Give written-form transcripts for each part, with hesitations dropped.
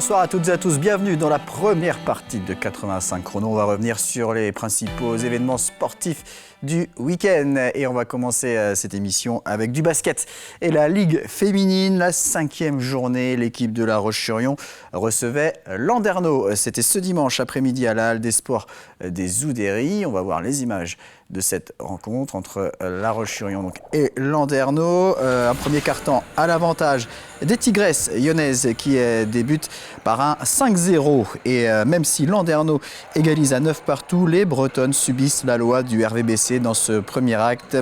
bonsoir à toutes et à tous. Bienvenue dans la première partie de 85 chrono. On va revenir sur les principaux événements sportifs du week-end. Et on va commencer cette émission avec du basket. Et la Ligue féminine, la 5e journée, l'équipe de La Roche-sur-Yon recevait Landerneau. C'était ce dimanche après-midi à la Halle des Sports des Oudéry. On va voir les images de cette rencontre entre La Roche-sur-Yon et Landerneau. Un premier quart-temps à l'avantage des Tigresses lyonnaises qui débutent par un 5-0. Et même si Landerneau égalise à 9 partout, les Bretonnes subissent la loi du RVBC dans ce premier acte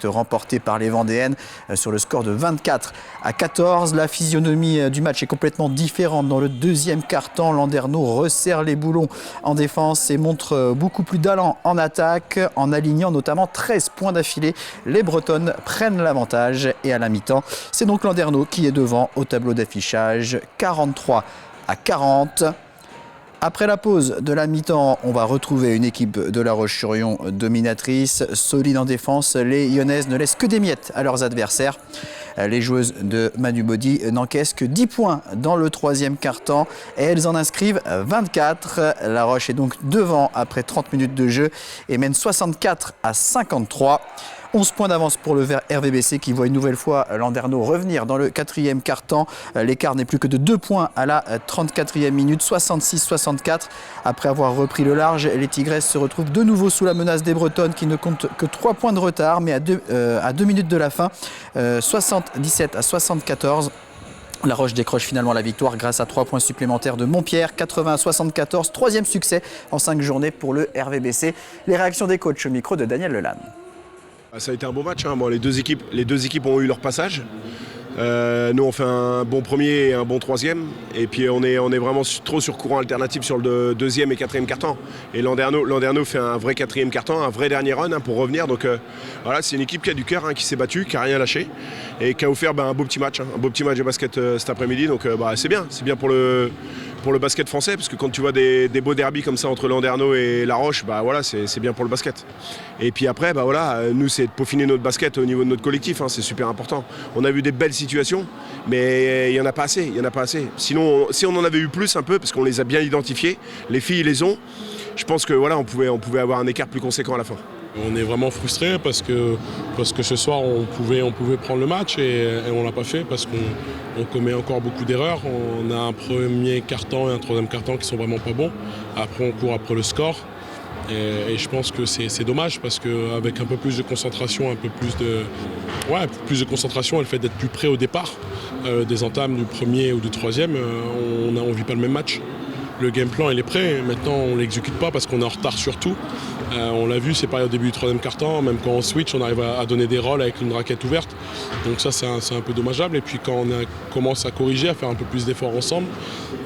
remporté par les Vendéennes sur le score de 24-14. La physionomie du match est complètement différente dans le deuxième quart-temps. Landerneau resserre les boulons en défense et montre beaucoup plus d'allant en attaque, en alignant notamment 13 points d'affilée. Les Bretonnes prennent l'avantage et à la mi-temps, c'est donc Landerneau qui est devant au tableau d'affichage, 43-40. Après la pause de la mi-temps, on va retrouver une équipe de La Roche-sur-Yon dominatrice, solide en défense. Les Lyonnaises ne laissent que des miettes à leurs adversaires. Les joueuses de Manu Body n'encaissent que 10 points dans le troisième quart-temps et elles en inscrivent 24. La Roche est donc devant après 30 minutes de jeu et mène 64-53. 11 points d'avance pour le RVBC qui voit une nouvelle fois Landerneau revenir dans le quatrième quart-temps. L'écart n'est plus que de 2 points à la 34e minute, 66-64. Après avoir repris le large, les Tigresses se retrouvent de nouveau sous la menace des Bretonnes qui ne comptent que 3 points de retard, mais à 2 minutes de la fin, 77-74. La Roche décroche finalement la victoire grâce à 3 points supplémentaires de Montpierre, 80-74. Troisième succès en 5 journées pour le RVBC. Les réactions des coachs au micro de Daniel Lelanne. Ça a été un beau match, hein. Bon, les deux équipes ont eu leur passage. Nous on fait un bon premier et un bon troisième. Et puis on est vraiment trop sur courant alternatif sur le deuxième et quatrième quart-temps. Et Landerneau fait un vrai quatrième quart-temps, un vrai dernier run pour revenir. Donc voilà, c'est une équipe qui a du cœur, qui s'est battue, qui n'a rien lâché. Et qui a offert un beau petit match, un beau petit match de basket cet après-midi. Donc c'est bien pour le basket français, parce que quand tu vois des beaux derbys comme ça entre Landerneau et La Roche, voilà, c'est bien pour le basket. Et puis après, nous c'est de peaufiner notre basket au niveau de notre collectif, c'est super important. On a vu des belles situations, mais il n'y en a pas assez, Sinon, si on en avait eu plus un peu, parce qu'on les a bien identifiés, les filles les ont, je pense que voilà, on pouvait avoir un écart plus conséquent à la fin. On est vraiment frustrés parce que ce soir on pouvait prendre le match et on ne l'a pas fait parce qu'on commet encore beaucoup d'erreurs. On a un premier quart-temps et un troisième quart-temps qui sont vraiment pas bons. Après on court après le score et je pense que c'est dommage parce qu'avec un peu plus de concentration, plus de concentration et le fait d'être plus près au départ des entames du premier ou du troisième, on ne vit pas le même match. Le game plan il est prêt, maintenant on ne l'exécute pas parce qu'on est en retard sur tout. On l'a vu, c'est pareil au début du troisième quart-temps, même quand on switch, on arrive à donner des rôles avec une raquette ouverte. Donc ça, c'est un peu dommageable. Et puis quand on commence à corriger, à faire un peu plus d'efforts ensemble,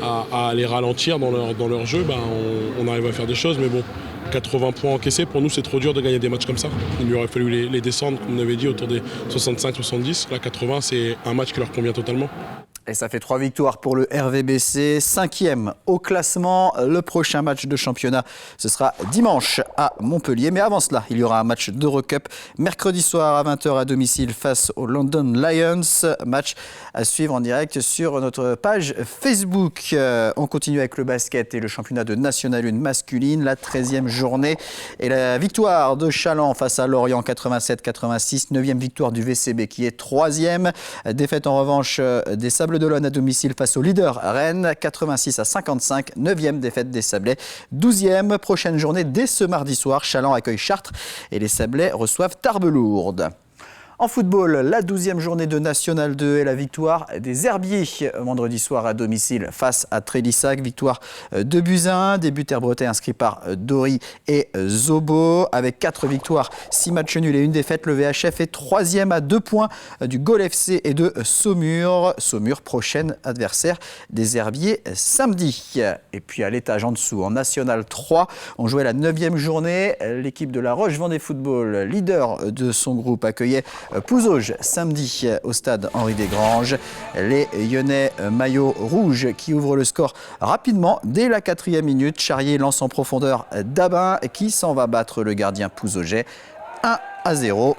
à les ralentir dans leur jeu, on arrive à faire des choses. Mais bon, 80 points encaissés, pour nous, c'est trop dur de gagner des matchs comme ça. Il lui aurait fallu les descendre, comme on avait dit, autour des 65-70. Là, 80, c'est un match qui leur convient totalement. Et ça fait 3 victoires pour le RVBC, 5e au classement. Le prochain match de championnat, ce sera dimanche à Montpellier. Mais avant cela, il y aura un match d'Eurocup mercredi soir à 20h à domicile face aux London Lions. Match à suivre en direct sur notre page Facebook. On continue avec le basket et le championnat de National 1 masculine, la 13e journée. Et la victoire de Chaland face à Lorient, 87-86. 9e victoire du VCB qui est 3e. Défaite en revanche des Sables d'Olonne à domicile face au leader Rennes, 86-55, 9e défaite des Sablais, 12e prochaine journée dès ce mardi soir. Chaland accueille Chartres et les Sablais reçoivent Tarbes-Lourdes. En football, la 12e journée de National 2 et la victoire des Herbiers vendredi soir à domicile face à Trélissac. Victoire de Buzyn, des buts herbretais inscrits par Dory et Zobo. Avec 4 victoires, 6 matchs nuls et 1 défaite, le VHF est 3e à 2 points du Gol FC et de Saumur. Saumur, prochain adversaire des Herbiers samedi. Et puis à l'étage en dessous, en National 3, on jouait la 9e journée. L'équipe de La Roche-Vendée Football, leader de son groupe, accueillait Pouzauges samedi au stade Henri Desgranges. Les Lyonnais maillot rouge qui ouvrent le score rapidement dès la 4e minute. Charrier lance en profondeur Dabin qui s'en va battre le gardien Pouzauges 1-0.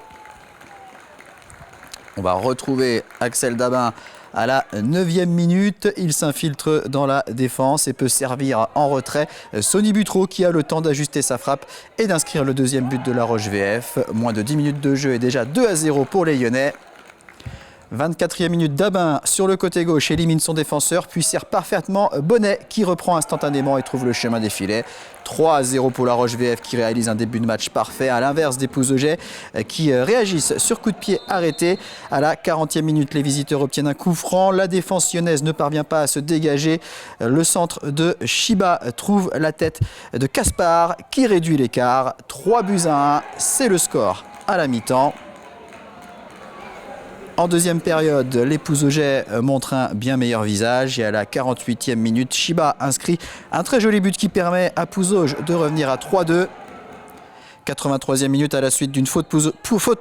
On va retrouver Axel Dabin à la 9e minute. Il s'infiltre dans la défense et peut servir en retrait Sonny Buttereau qui a le temps d'ajuster sa frappe et d'inscrire le deuxième but de La Roche VF. Moins de 10 minutes de jeu et déjà 2-0 pour les Lyonnais. 24e minute, Dabin sur le côté gauche élimine son défenseur puis sert parfaitement Bonnet qui reprend instantanément et trouve le chemin des filets. 3-0 pour La Roche VF qui réalise un début de match parfait à l'inverse des Pouzougais qui réagissent sur coup de pied arrêté. À la 40e minute, les visiteurs obtiennent un coup franc. La défense lyonnaise ne parvient pas à se dégager. Le centre de Chiba trouve la tête de Caspar qui réduit l'écart. 3-1, c'est le score à la mi-temps. En deuxième période, les Pouzougais montrent un bien meilleur visage et à la 48e minute, Chiba inscrit un très joli but qui permet à Pouzauges de revenir à 3-2. 83e minute, à la suite d'une faute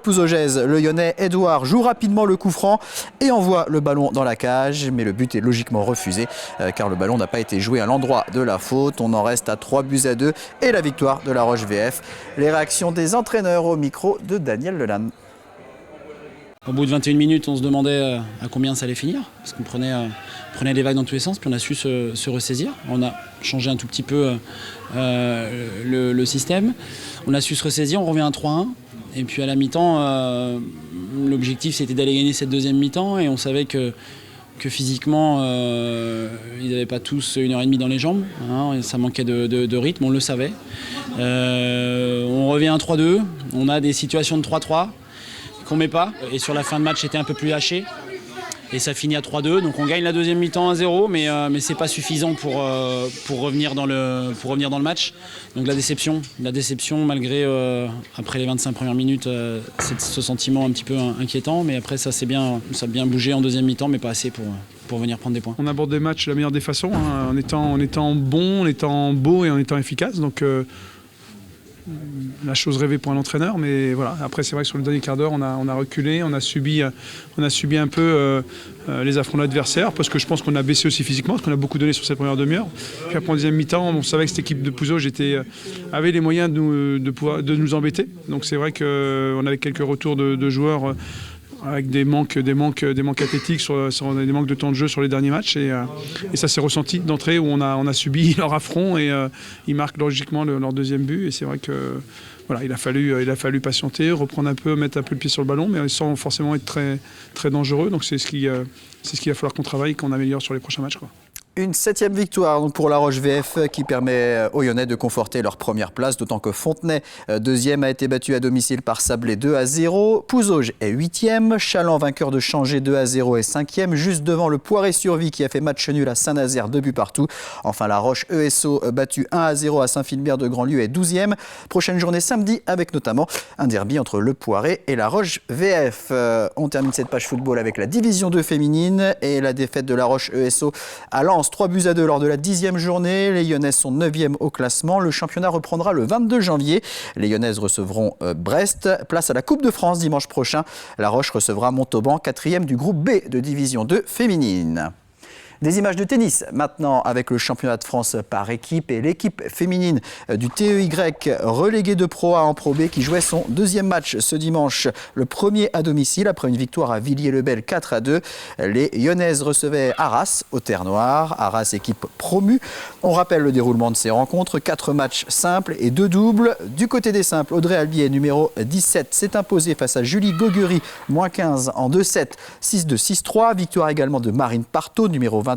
pouzaugaise, le Lyonnais Edouard joue rapidement le coup franc et envoie le ballon dans la cage. Mais le but est logiquement refusé car le ballon n'a pas été joué à l'endroit de la faute. On en reste à 3-2 et la victoire de La Roche VF. Les réactions des entraîneurs au micro de Daniel Lelanne. Au bout de 21 minutes, on se demandait à combien ça allait finir, parce qu'on prenait des vagues dans tous les sens, puis on a su se ressaisir. On a changé un tout petit peu le système. On a su se ressaisir, on revient à 3-1. Et puis à la mi-temps, l'objectif c'était d'aller gagner cette deuxième mi-temps, et on savait que physiquement, ils n'avaient pas tous 1h30 dans les jambes, hein, ça manquait de rythme, on le savait. On revient à 3-2, on a des situations de 3-3. Qu'on met pas, et sur la fin de match c'était un peu plus haché et ça finit à 3-2, donc on gagne la deuxième mi-temps 1-0, mais c'est pas suffisant pour revenir dans le match. Donc la déception malgré après les 25 premières minutes, c'est ce sentiment un petit peu inquiétant, mais après ça a bien bougé en deuxième mi-temps, mais pas assez pour venir prendre des points. On aborde des matchs de la meilleure des façons, hein, en étant bon, en étant beau et en étant efficace, donc la chose rêvée pour un entraîneur, mais voilà. Après, c'est vrai que sur le dernier quart d'heure, on a reculé, on a subi un peu les affronts de l'adversaire, parce que je pense qu'on a baissé aussi physiquement, parce qu'on a beaucoup donné sur cette première demi-heure. Puis après, en deuxième mi-temps, on savait que cette équipe de Pouzauges avait les moyens de nous embêter. Donc c'est vrai qu'on avait quelques retours de joueurs avec des manques athlétiques, des manques de temps de jeu sur les derniers matchs, et ça s'est ressenti d'entrée où on a subi leur affront, et ils marquent logiquement leur deuxième but, et c'est vrai que voilà, il a fallu patienter, reprendre un peu, mettre un peu le pied sur le ballon, mais sans forcément être très, très dangereux. Donc c'est ce qu'il va falloir qu'on travaille, qu'on améliore sur les prochains matchs, quoi. Une 7e victoire donc pour La Roche VF qui permet aux Lyonnais de conforter leur première place, d'autant que Fontenay, deuxième, a été battu à domicile par Sablé 2-0. Pouzauges est 8e, Chaland vainqueur de Changé 2-0 est 5e, juste devant le Poiré-sur-Vie qui a fait match nul à Saint-Nazaire, 2 buts partout. Enfin La Roche ESO battu 1-0 à Saint-Philbert de Grandlieu est 12e. Prochaine journée samedi avec notamment un derby entre le Poiré et La Roche VF. On termine cette page football avec la division 2 féminine et la défaite de La Roche ESO à Lens. 3-2 lors de la 10e journée. Les Lyonnaises sont 9e au classement. Le championnat reprendra le 22 janvier. Les Lyonnaises recevront Brest. Place à la Coupe de France dimanche prochain. La Roche recevra Montauban, 4e du groupe B de division 2 féminine. Des images de tennis maintenant avec le championnat de France par équipe et l'équipe féminine du TEY reléguée de Pro A en Pro B qui jouait son deuxième match ce dimanche, le premier à domicile après une victoire à Villiers-le-Bel 4-2. Les Lyonnaises recevaient Arras au Terre Noire, Arras équipe promue. On rappelle le déroulement de ces rencontres, 4 matchs simples et 2 doubles. Du côté des simples, Audrey Albier, numéro 17, s'est imposée face à Julie Goguery, moins 15 en 2-7, 6-2, 6-3. Victoire également de Marine Partot, numéro 21,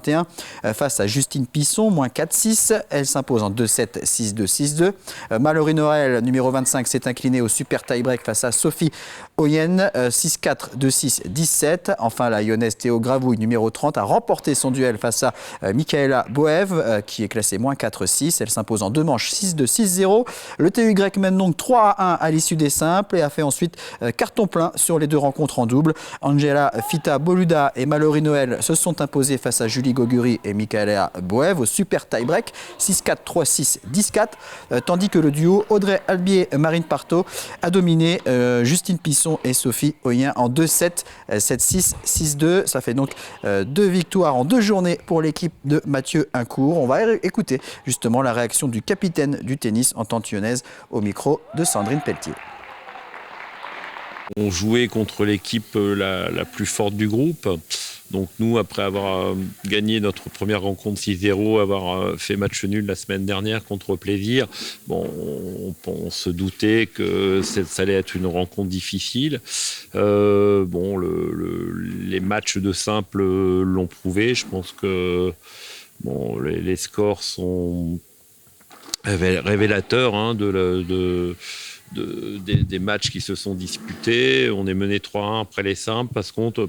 face à Justine Pisson, moins 4-6. Elle s'impose en 2-7, 6-2, 6-2. Mallory Noël, numéro 25, s'est inclinée au super tie-break face à Sophie Oyen, 6-4, 2-6, 17. Enfin, la Lyonnaise Théo Gravouille, numéro 30, a remporté son duel face à Michaela Boev, qui est classée moins 4-6. Elle s'impose en 2 manches, 6-2, 6-0. Le TEY mène donc 3-1 à l'issue des simples et a fait ensuite carton plein sur les 2 rencontres en double. Angela Fita Boluda et Mallory Noël se sont imposées face à Julie Goguery et Michaela Boev au super tie-break 6-4, 3-6, 10-4, tandis que le duo Audrey Albier-Marine Partot a dominé Justine Pisson et Sophie Oyen en 2-7, 7-6, 6-2. Ça fait donc 2 victoires en 2 journées pour l'équipe de Mathieu Incourt. On va écouter justement la réaction du capitaine du tennis en tant lyonnaise au micro de Sandrine Pelletier. On jouait contre l'équipe la plus forte du groupe. Donc nous, après avoir gagné notre première rencontre 6-0, avoir fait match nul la semaine dernière contre Plaisir, bon, on se doutait que ça allait être une rencontre difficile. Bon, les matchs de simple l'ont prouvé. Je pense que bon, les scores sont révélateurs hein, des matchs qui se sont disputés. On est mené 3-1 après les simples.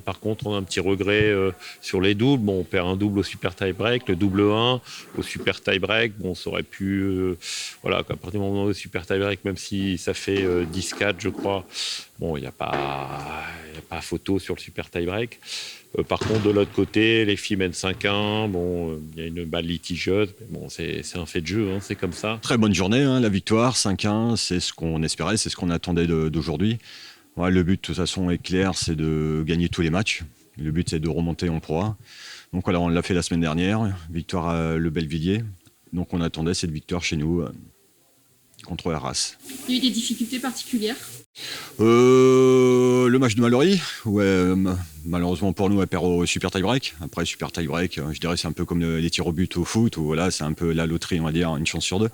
Par contre, on a un petit regret sur les doubles. Bon, on perd un double au super tie-break, le double 1 au super tie-break. Bon, ça aurait pu... voilà, à partir du moment où super tie-break, même si ça fait 10-4, je crois, bon, il n'y a pas photo sur le super tie-break. Par contre, de l'autre côté, les filles mènent 5-1. Bon, il y a une balle litigieuse. Mais bon, c'est un fait de jeu, hein, c'est comme ça. Très bonne journée, hein, la victoire, 5-1, c'est ce qu'on espérait, c'est ce qu'on attendait d'aujourd'hui. Ouais, le but, de toute façon, est clair, c'est de gagner tous les matchs. Le but, c'est de remonter en Pro A. Donc voilà, on l'a fait la semaine dernière, victoire à Le Belvilliers. Donc on attendait cette victoire chez nous contre Arras. Il y a eu des difficultés particulières? Le match de Mallory, ouais, malheureusement pour nous, elle perd au super tie-break. Après, super tie-break, je dirais c'est un peu comme les tirs au but au foot, où voilà, c'est un peu la loterie, on va dire, une chance sur deux.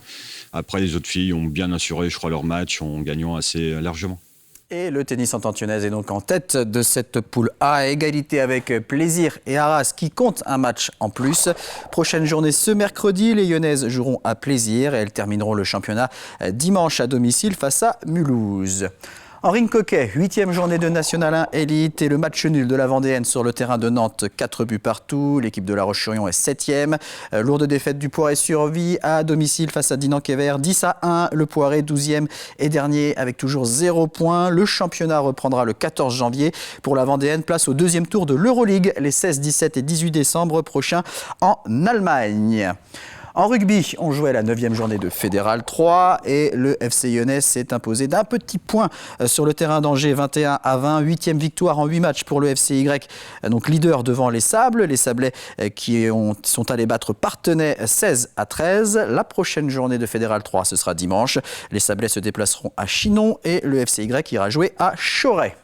Après, les autres filles ont bien assuré, je crois, leur match en gagnant assez largement. Et le tennis Saint-Antoinaises est donc en tête de cette poule A, à égalité avec Plaisir et Arras qui comptent un match en plus. Prochaine journée ce mercredi, les Lyonnaises joueront à Plaisir et elles termineront le championnat dimanche à domicile face à Mulhouse. En ring hockey, 8e journée de National 1 Elite et le match nul de la Vendéenne sur le terrain de Nantes, 4 buts partout. L'équipe de La Roche-sur-Yon est 7e. Lourde défaite du Poiré-sur-Vie à domicile face à Dinan-Quévert, 10-1. Le Poiré, 12e et dernier avec toujours 0 points. Le championnat reprendra le 14 janvier. Pour la Vendéenne, place au deuxième tour de l'Euroleague les 16, 17 et 18 décembre prochains en Allemagne. En rugby, on jouait la 9e journée de Fédéral 3 et le FC Lyonnais s'est imposé d'un petit point sur le terrain d'Angers, 21-20. 8e victoire en 8 matchs pour le FCY, donc leader devant les Sables. Les Sablais qui sont allés battre Parthenay 16-13. La prochaine journée de Fédéral 3, ce sera dimanche. Les Sablais se déplaceront à Chinon et le FCY ira jouer à Choret.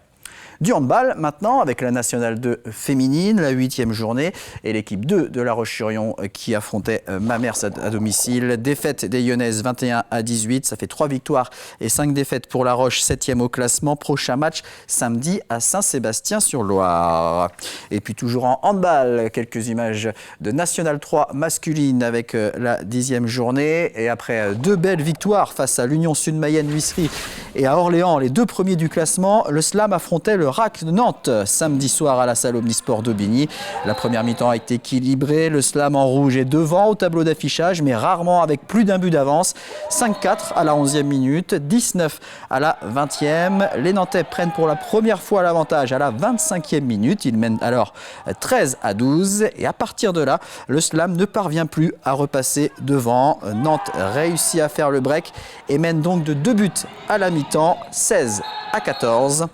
Du handball maintenant avec la Nationale 2 féminine, la 8e journée et l'équipe 2 de La Roche-sur-Yon qui affrontait Mamers à domicile. Défaite des Lyonnaises 21-18, ça fait 3 victoires et 5 défaites pour La Roche, 7e au classement. Prochain match samedi à Saint-Sébastien-sur-Loire. Et puis toujours en handball, quelques images de Nationale 3 masculine avec la 10e journée. Et après 2 belles victoires face à l'Union Sud-Mayenne-Huissery et à Orléans, les 2 premiers du classement, le Slam affrontait le RAC de Nantes samedi soir à la salle Omnisport d'Aubigny. La première mi-temps a été équilibrée. Le Slam en rouge est devant au tableau d'affichage, mais rarement avec plus d'un but d'avance. 5-4 à la 11e minute, 19 à la 20e. Les Nantais prennent pour la première fois l'avantage à la 25e minute. Ils mènent alors 13-12. Et à partir de là, le Slam ne parvient plus à repasser devant. Nantes réussit à faire le break et mène donc de 2 buts à la mi-temps, 16-14.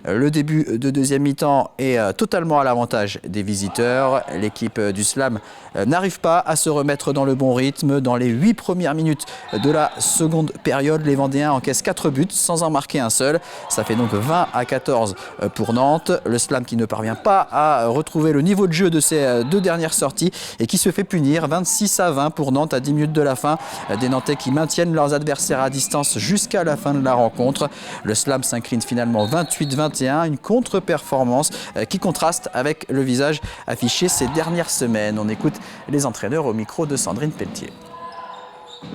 Le début de deuxième mi-temps est totalement à l'avantage des visiteurs. L'équipe du Slam n'arrive pas à se remettre dans le bon rythme. Dans les 8 premières minutes de la seconde période, les Vendéens encaissent 4 buts sans en marquer un seul. Ça fait donc 20-14 pour Nantes. Le Slam qui ne parvient pas à retrouver le niveau de jeu de ses 2 dernières sorties et qui se fait punir 26-20 pour Nantes à 10 minutes de la fin. Des Nantais qui maintiennent leurs adversaires à distance jusqu'à la fin de la rencontre. Le Slam s'incline finalement 28-21. Une contre-performance qui contraste avec le visage affiché ces dernières semaines. On écoute les entraîneurs au micro de Sandrine Pelletier.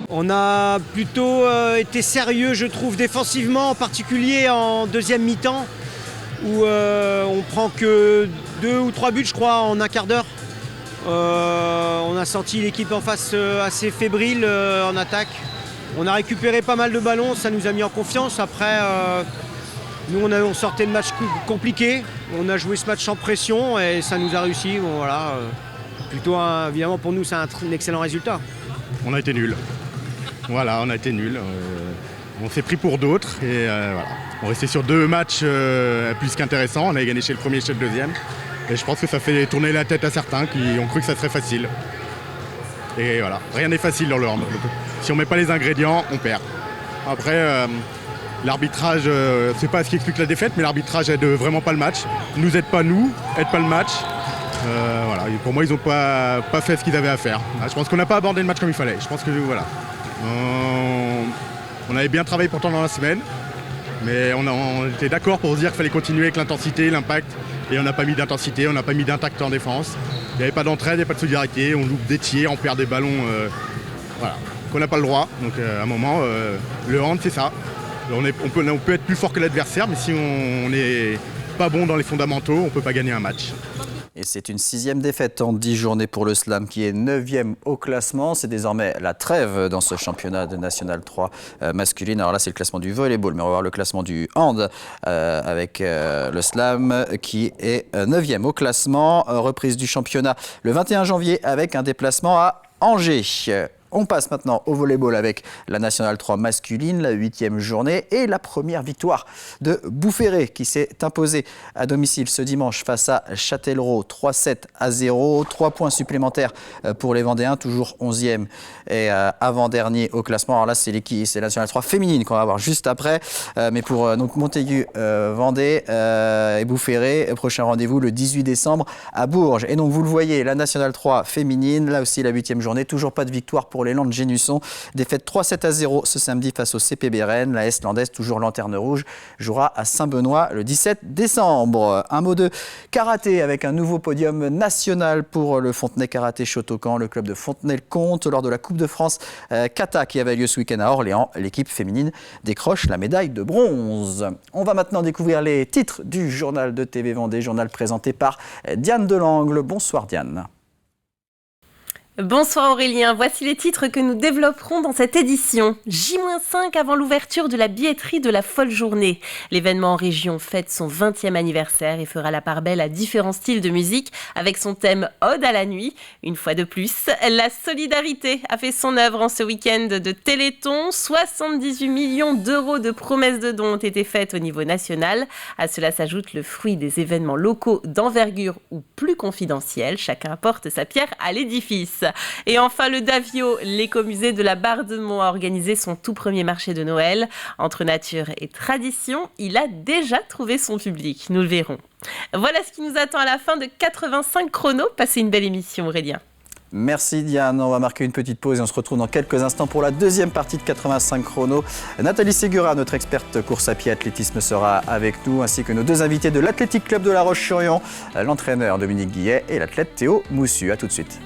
On a plutôt été sérieux, je trouve, défensivement, en particulier en deuxième mi-temps, où on prend que 2 ou 3 buts, je crois, en un quart d'heure. On a senti l'équipe en face assez fébrile en attaque. On a récupéré pas mal de ballons, ça nous a mis en confiance. Après, nous, on sortait de match compliqué. On a joué ce match sans pression et ça nous a réussi. Bon, voilà, plutôt, évidemment, pour nous, c'est un excellent résultat. On a été nuls. Voilà, on a été nuls. On s'est pris pour d'autres et voilà. On restait sur 2 matchs plus qu'intéressants. On avait gagné chez le premier et chez le deuxième. Et je pense que ça fait tourner la tête à certains qui ont cru que ça serait facile. Et voilà, rien n'est facile dans le hand. Si on ne met pas les ingrédients, on perd. Après, l'arbitrage, c'est pas ce qui explique la défaite, mais l'arbitrage aide vraiment pas le match. Nous aide pas nous, aide pas le match. Voilà. Et pour moi, ils n'ont pas fait ce qu'ils avaient à faire. Je pense qu'on n'a pas abordé le match comme il fallait. Je pense que voilà. On avait bien travaillé pourtant dans la semaine, mais on était d'accord pour se dire qu'il fallait continuer avec l'intensité, l'impact, et on n'a pas mis d'intensité, on n'a pas mis d'impact en défense. Il n'y avait pas d'entraide, il n'y avait pas de solidarité, on loupe des tirs, on perd des ballons, voilà, qu'on n'a pas le droit. Donc à un moment, le hand c'est ça. On peut être plus fort que l'adversaire, mais si on n'est pas bon dans les fondamentaux, on ne peut pas gagner un match. Et c'est une 6e défaite en 10 journées pour le Slam qui est 9e au classement. C'est désormais la trêve dans ce championnat de National 3 masculine. Alors là, c'est le classement du volleyball, mais on va voir le classement du hand avec le Slam qui est 9e au classement. Reprise du championnat le 21 janvier avec un déplacement à Angers. On passe maintenant au volleyball avec la Nationale 3 masculine, la 8e journée et la première victoire de Boufféré qui s'est imposée à domicile ce dimanche face à Châtellerault, 3-7-0, 3 points supplémentaires pour les Vendéens, toujours 11e et avant-dernier au classement. Alors là, c'est la Nationale 3 féminine qu'on va voir juste après, mais pour donc Montaigu, Vendée et Boufféré, prochain rendez-vous le 18 décembre à Bourges. Et donc vous le voyez, la Nationale 3 féminine, là aussi la 8e journée, toujours pas de victoire pour l'élan de Génusson. Défaite 3-7-0 ce samedi face au CPB Rennes. La Est-Landaise, toujours lanterne rouge, jouera à Saint-Benoît le 17 décembre. Un mot de karaté avec un nouveau podium national pour le Fontenay Karaté Shotokan. Le club de Fontenay-le-Comte lors de la Coupe de France Kata qui avait lieu ce week-end à Orléans. L'équipe féminine décroche la médaille de bronze. On va maintenant découvrir les titres du journal de TV Vendée, journal présenté par Diane Delangle. Bonsoir Diane. Bonsoir Aurélien, voici les titres que nous développerons dans cette édition. J-5 avant l'ouverture de la billetterie de la Folle Journée. L'événement en région fête son 20e anniversaire et fera la part belle à différents styles de musique avec son thème Ode à la nuit. Une fois de plus, la solidarité a fait son œuvre en ce week-end de Téléthon. 78 millions d'euros de promesses de dons ont été faites au niveau national. À cela s'ajoute le fruit des événements locaux d'envergure ou plus confidentiels. Chacun apporte sa pierre à l'édifice. Et enfin, le Davio, l'écomusée de la Barre-de-Mont, a organisé son tout premier marché de Noël. Entre nature et tradition, il a déjà trouvé son public, nous le verrons. Voilà ce qui nous attend à la fin de 85 chronos. Passez une belle émission, Aurélien. Merci Diane, on va marquer une petite pause et on se retrouve dans quelques instants pour la deuxième partie de 85 chronos. Nathalie Ségura, notre experte course à pied athlétisme, sera avec nous, ainsi que nos deux invités de l'Athletic Club de La Roche-sur-Yon, l'entraîneur Dominique Guillet et l'athlète Théo Moussu. A tout de suite.